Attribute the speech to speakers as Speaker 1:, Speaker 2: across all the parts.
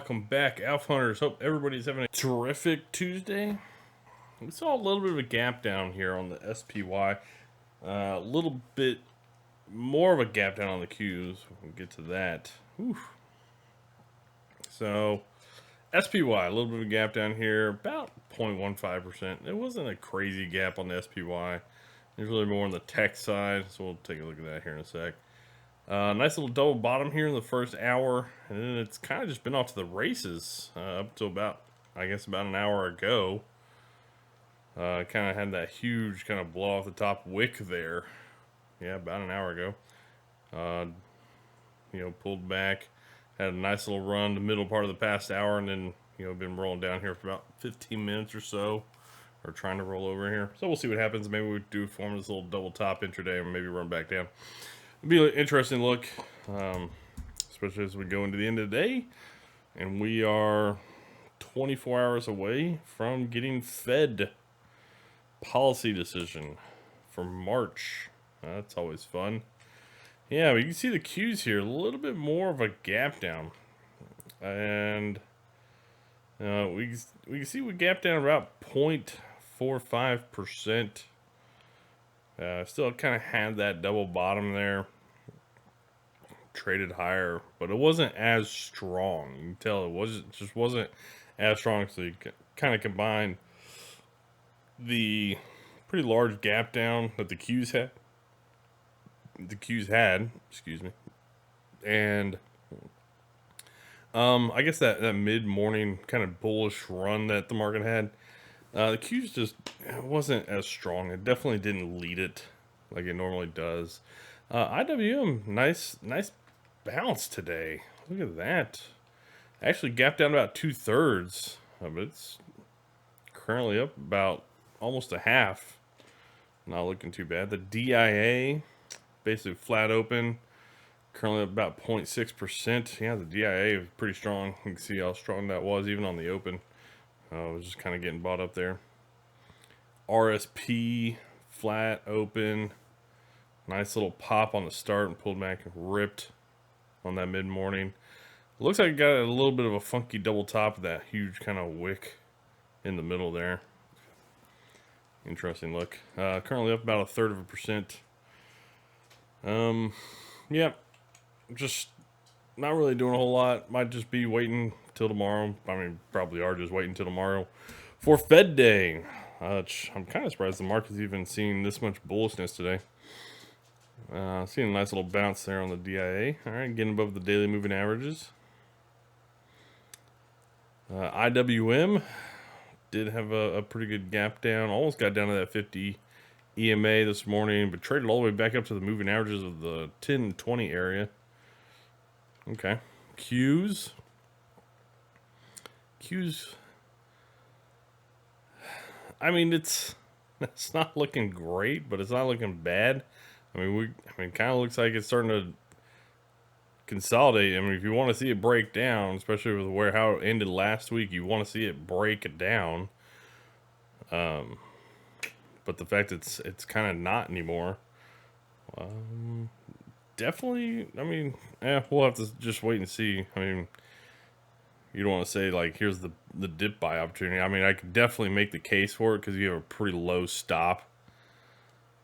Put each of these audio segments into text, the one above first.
Speaker 1: welcome back, Alpha Hunters. Hope everybody's having a terrific Tuesday. We saw a little bit of a gap down here on the SPY. A little bit more of a gap down on the Qs. We'll get to that. Whew. So, SPY, a little bit of a gap down here, about 0.15%. It wasn't a crazy gap on the SPY. It's really more on the tech side, so we'll take a look at that here in a sec. Nice little double bottom here in the first hour, and then it's kind of just been off to the races up to about, I guess, about an hour ago. Kind of had that huge kind of blow off the top wick there. Yeah, about an hour ago. Pulled back, had a nice little run the middle part of the past hour, and then, been rolling down here for about 15 minutes or so, or trying to roll over here. So we'll see what happens. Maybe we do form this little double top intraday, or maybe run back down. It'll be an interesting look, especially as we go into the end of the day, and we are 24 hours away from getting Fed policy decision for March. That's always fun. Yeah, but you can see the Qs here, a little bit more of a gap down, and we can see we gap down about 0.45%. Still kind of had that double bottom there. Traded higher, but it wasn't as strong. You can tell it just wasn't as strong. So you kind of combine the pretty large gap down that the Qs had. Excuse me, and I guess that mid-morning kind of bullish run that the market had. The Qs just wasn't as strong. It definitely didn't lead it like it normally does. IWM, nice bounce today. Look at that. Actually gapped down about 2/3. But it's currently up about almost a half. Not looking too bad. The DIA, basically flat open. Currently up about 0.6%. Yeah, the DIA is pretty strong. You can see how strong that was even on the open. It was just kind of getting bought up there. RSP, flat open. Nice little pop on the start and pulled back and ripped on that mid-morning. Looks like it got a little bit of a funky double top of that huge kind of wick in the middle there. Interesting look. Currently up about 1/3%. Yeah, just not really doing a whole lot. Might just be waiting till tomorrow. I mean, probably are just waiting till tomorrow for Fed Day. I'm kind of surprised the market's even seeing this much bullishness today. Seeing a nice little bounce there on the DIA. All right, getting above the daily moving averages. IWM did have a pretty good gap down. Almost got down to that 50 EMA this morning, but traded all the way back up to the moving averages of the 10 and 20 area. Okay. Qs. I mean, it's not looking great, but it's not looking bad. I mean, kind of looks like it's starting to consolidate. I mean, if you want to see it break down, especially with how it ended last week, you want to see it break it down. But the fact it's kind of not anymore. Definitely. I mean, we'll have to just wait and see. I mean, you don't want to say like here's the dip buy opportunity. I mean, I could definitely make the case for it because you have a pretty low stop.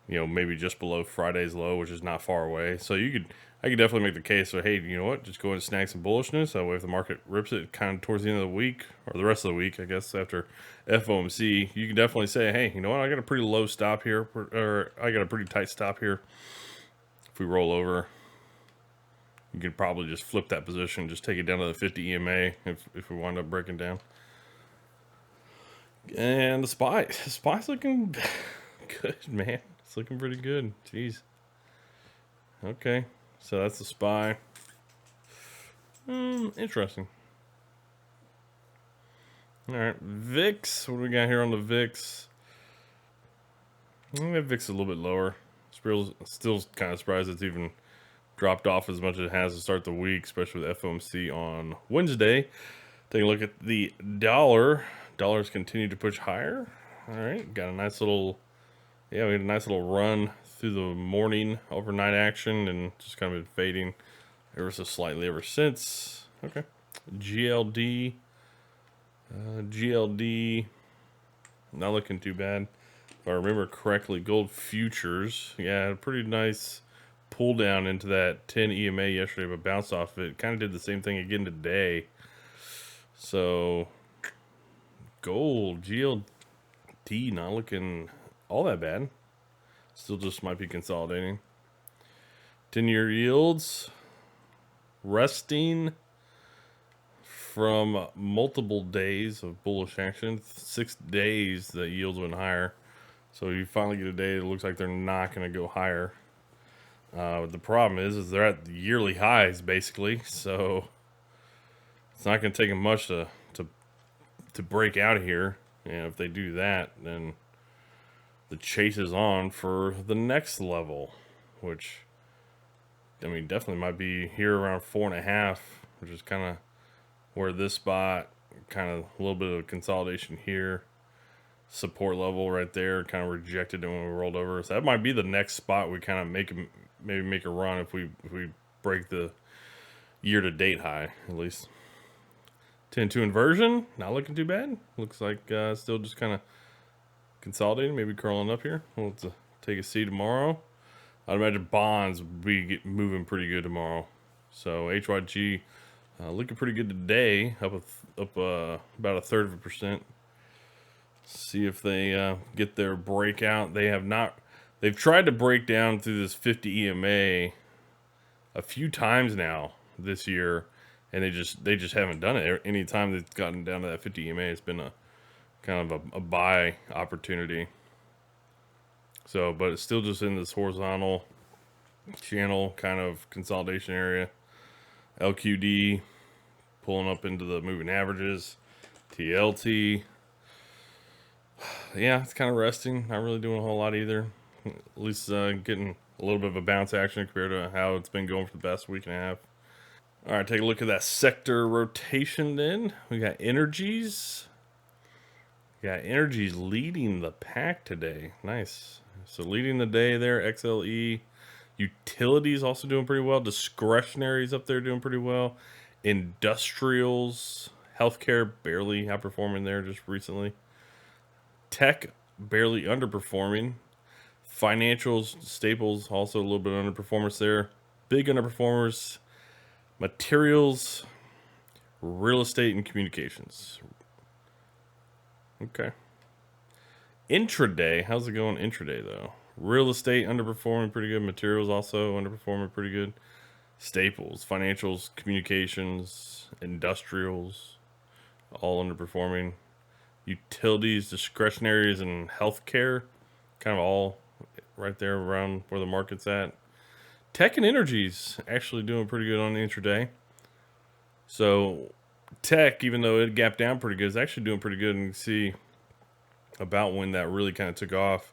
Speaker 1: Maybe just below Friday's low, which is not far away. So I could definitely make the case for, hey, you know what, just go ahead and snag some bullishness. That way if the market rips it kind of towards the end of the week, or the rest of the week, I guess, after FOMC, you can definitely say, hey, you know what, I got a pretty low stop here, or I got a pretty tight stop here. If we roll over, you could probably just flip that position, just take it down to the 50 EMA if we wind up breaking down. And the SPY's looking good, man. It's looking pretty good. Jeez. Okay. So that's the SPY. Interesting. All right. VIX. What do we got here on the VIX? That VIX is a little bit lower. Still kind of surprised it's even dropped off as much as it has to start the week, especially with FOMC on Wednesday. Take a look at the dollar. Dollars continue to push higher. All right. Got a nice little... Yeah, we had a nice little run through the morning overnight action and just kind of been fading ever so slightly ever since. Okay. GLD, GLD, not looking too bad. If I remember correctly, gold futures, yeah, pretty nice pull down into that 10 EMA yesterday, but bounced off it. Kind of did the same thing again today. So, gold, GLD, not looking all that bad. Still just might be consolidating. 10-year yields, resting from multiple days of bullish action. 6 days the yields went higher. So you finally get a day that looks like they're not going to go higher. The problem is they're at the yearly highs basically. So it's not going to take them much to break out of here. And if they do that, then the chase is on for the next level, which I mean definitely might be here around 4.5, which is kind of where this spot, kind of a little bit of consolidation here, support level right there, kind of rejected it when we rolled over. So that might be the next spot we kind of maybe make a run if we break the year-to-date high at least. 10-2 inversion, not looking too bad. Looks like still just kind of consolidating, maybe curling up here. We'll have to take a see tomorrow. I'd imagine bonds will be moving pretty good tomorrow. So HYG looking pretty good today, up about 1/3%. See if they get their breakout. They have not. They've tried to break down through this 50 EMA a few times now this year, and they just haven't done it. Any time they've gotten down to that 50 EMA, it's been a kind of a buy opportunity. So, but it's still just in this horizontal channel kind of consolidation area. LQD pulling up into the moving averages. TLT. Yeah, it's kind of resting. Not really doing a whole lot either. At least getting a little bit of a bounce action compared to how it's been going for the past week and a half. All right, take a look at that sector rotation then. We got energies. Yeah, energies leading the pack today. Nice. So leading the day there, XLE. Utilities also doing pretty well. Discretionaries up there doing pretty well. Industrials. Healthcare barely outperforming there just recently. Tech barely underperforming. Financials, staples also a little bit underperformance there. Big underperformers. Materials, real estate, and communications. Okay. Intraday, how's it going intraday though? Real estate underperforming pretty good. Materials also underperforming pretty good. Staples, financials, communications, industrials, all underperforming. Utilities, discretionaries, and healthcare, kind of all right there around where the market's at. Tech and energies actually doing pretty good on the intraday. So tech, even though it gapped down pretty good, is actually doing pretty good. And you can see about when that really kind of took off.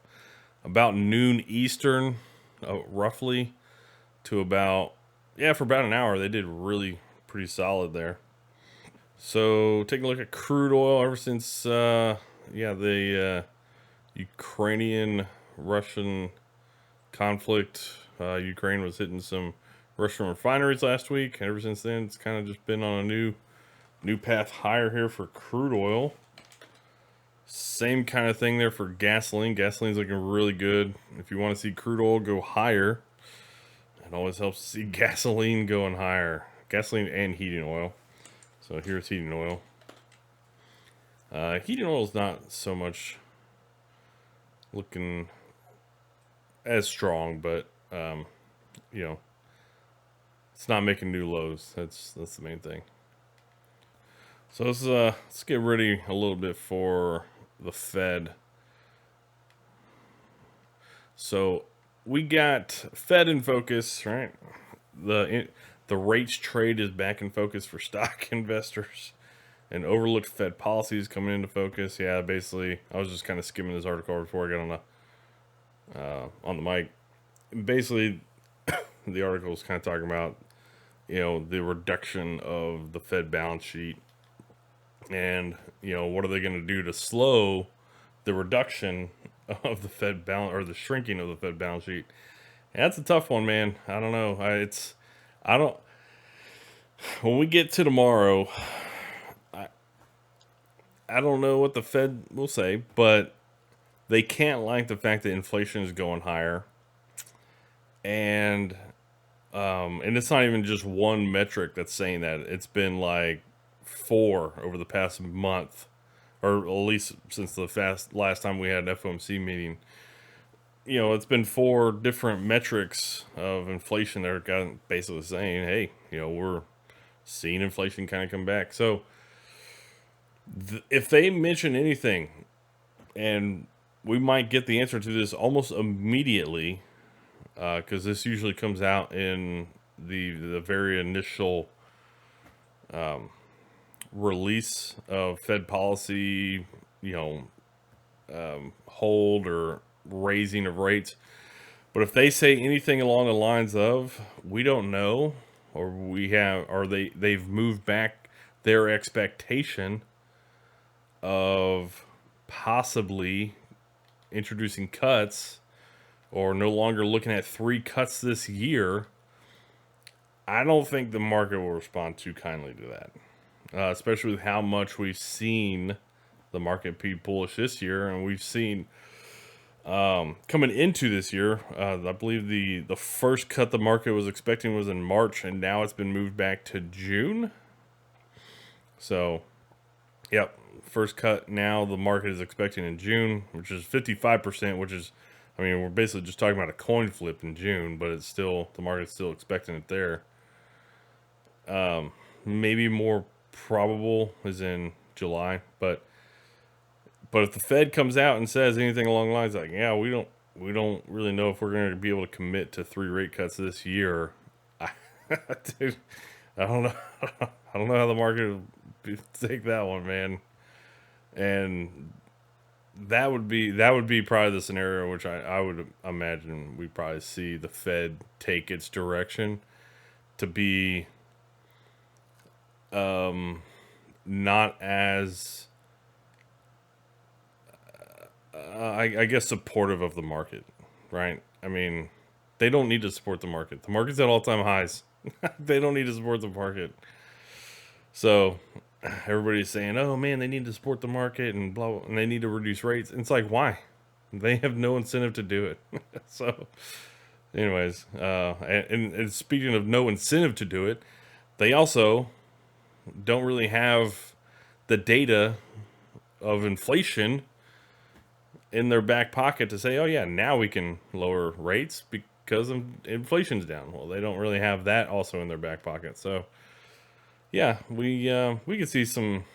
Speaker 1: About noon Eastern, roughly, to about, yeah, for about an hour, they did really pretty solid there. So taking a look at crude oil ever since, the Ukrainian-Russian conflict. Ukraine was hitting some Russian refineries last week. Ever since then, it's kind of just been on a new path higher here for crude oil. Same kind of thing there for gasoline. Gasoline's looking really good. If you want to see crude oil go higher, it always helps to see gasoline going higher. Gasoline and heating oil. So here's heating oil. Heating oil is not so much looking as strong, but it's not making new lows. That's the main thing. So let's get ready a little bit for the Fed. So we got Fed in focus, right? The rates trade is back in focus for stock investors, and overlooked Fed policies coming into focus. Yeah, basically, I was just kind of skimming this article before I got on the mic. Basically, the article is kind of talking about the reduction of the Fed balance sheet, and what are they going to do to slow the reduction of the Fed balance, or the shrinking of the Fed balance sheet. And that's a tough one, man. I don't know. I don't. when we get to tomorrow, I don't know what the Fed will say, but they can't like the fact that inflation is going higher, and it's not even just one metric that's saying that. It's been like four over the past month, or at least since the last time we had an FOMC meeting. You know, it's been four different metrics of inflation that are basically saying, hey, you know, we're seeing inflation kind of come back. So if they mention anything, and we might get the answer to this almost immediately, because this usually comes out in the very initial release of Fed policy, you know, hold or raising of rates. But if they say anything along the lines of we don't know, or they've moved back their expectation of possibly introducing cuts, or no longer looking at 3 cuts this year, I don't think the market will respond too kindly to that. Especially with how much we've seen the market be bullish this year, and we've seen coming into this year, I believe the first cut the market was expecting was in March, and now it's been moved back to June. So, yep, first cut now the market is expecting in June, which is 55%, which is, I mean, we're basically just talking about a coin flip in June, but it's still, the market's still expecting it there. Maybe more probable is in July, but if the Fed comes out and says anything along the lines like, yeah, we don't really know if we're going to be able to commit to 3 rate cuts this year, dude, I don't know. I don't know how the market would take that one, man. And that would be probably the scenario which I would imagine we probably see the Fed take its direction to be not as I guess supportive of the market, right? I mean, they don't need to support the market. The market's at all-time highs. They don't need to support the market. So everybody's saying, "Oh man, they need to support the market and blah, blah, and they need to reduce rates." And it's like, why? They have no incentive to do it. So, anyways, and speaking of no incentive to do it, they also don't really have the data of inflation in their back pocket to say, oh yeah, now we can lower rates because inflation's down. Well, they don't really have that also in their back pocket. So yeah, we could see some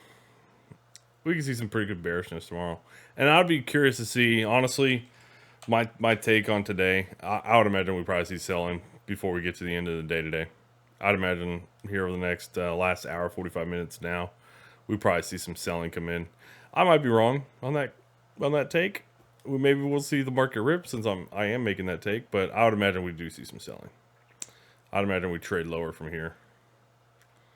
Speaker 1: pretty good bearishness tomorrow. And I'd be curious to see, honestly, my take on today. I would imagine we probably see selling before we get to the end of the day today. I'd imagine here over the next last hour, 45 minutes now, we probably see some selling come in. I might be wrong on that take. Maybe we'll see the market rip since I am making that take, but I would imagine we do see some selling. I'd imagine we trade lower from here.